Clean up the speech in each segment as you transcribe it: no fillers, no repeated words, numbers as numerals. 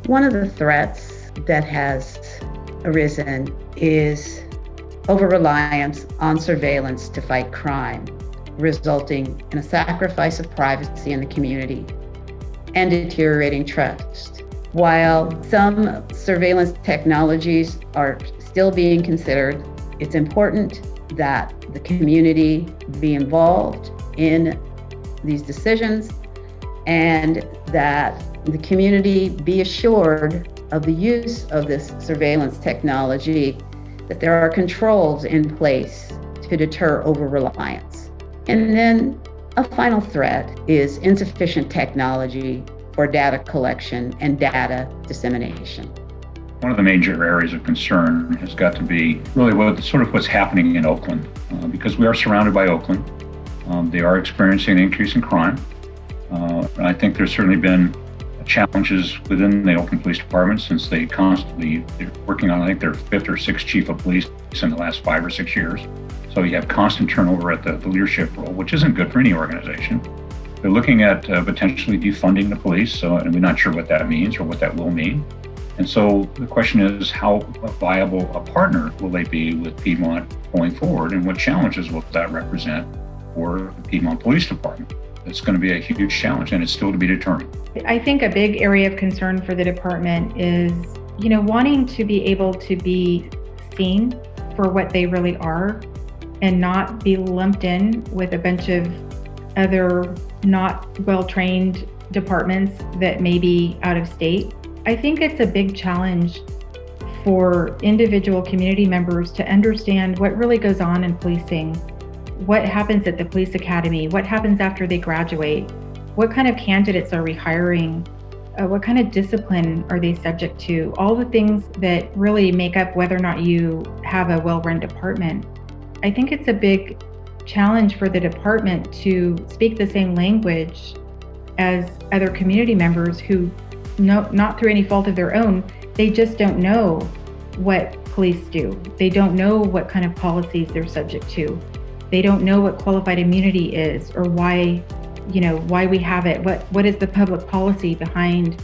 One of the threats that has arisen is over-reliance on surveillance to fight crime, resulting in a sacrifice of privacy in the community and deteriorating trust. While some surveillance technologies are still being considered, it's important that the community be involved in these decisions and that the community be assured of the use of this surveillance technology, that there are controls in place to deter over-reliance. And then a final threat is insufficient technology for data collection and data dissemination. One of the major areas of concern has got to be really what's happening in Oakland, because we are surrounded by Oakland. They are experiencing an increase in crime. I think there's certainly been challenges within the Oakland Police Department since they're working on, I think, their 5th or 6th chief of police in the last 5 or 6 years. So you have constant turnover at the leadership role, which isn't good for any organization. They're looking at potentially defunding the police, and we're not sure what that means or what that will mean. And so the question is, how viable a partner will they be with Piedmont going forward, and what challenges will that represent for the Piedmont Police Department? It's going to be a huge challenge, and it's still to be determined. I think a big area of concern for the department is, wanting to be able to be seen for what they really are and not be lumped in with a bunch of other not well-trained departments that may be out of state. I think it's a big challenge for individual community members to understand what really goes on in policing. What happens at the police academy? What happens after they graduate? What kind of candidates are we hiring? What kind of discipline are they subject to? All the things that really make up whether or not you have a well-run department. I think it's a big challenge for the department to speak the same language as other community members who, not through any fault of their own, they just don't know what police do. They don't know what kind of policies they're subject to. They don't know what qualified immunity is or why we have it. What is the public policy behind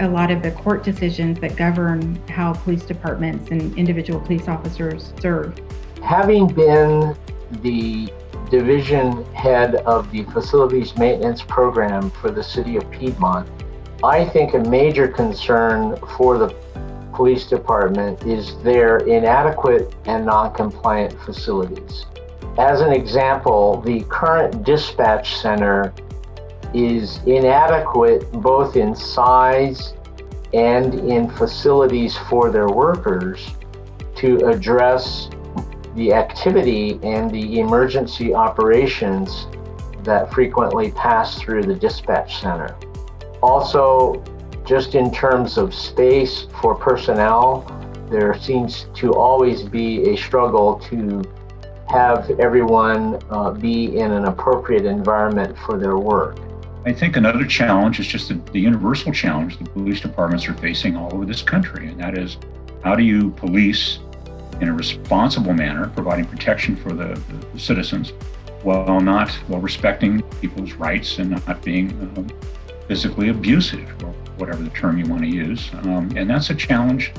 a lot of the court decisions that govern how police departments and individual police officers serve? Having been the division head of the facilities maintenance program for the city of Piedmont, I think a major concern for the police department is their inadequate and non-compliant facilities. As an example, the current dispatch center is inadequate both in size and in facilities for their workers to address the activity and the emergency operations that frequently pass through the dispatch center. Also, just in terms of space for personnel, there seems to always be a struggle to have everyone be in an appropriate environment for their work. I think another challenge is just the universal challenge the police departments are facing all over this country, and that is, how do you police in a responsible manner, providing protection for the citizens, while respecting people's rights and not being physically abusive, or whatever the term you want to use. And that's a challenge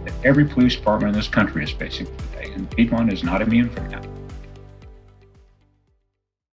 that every police department in this country is facing today, and Piedmont is not immune from that.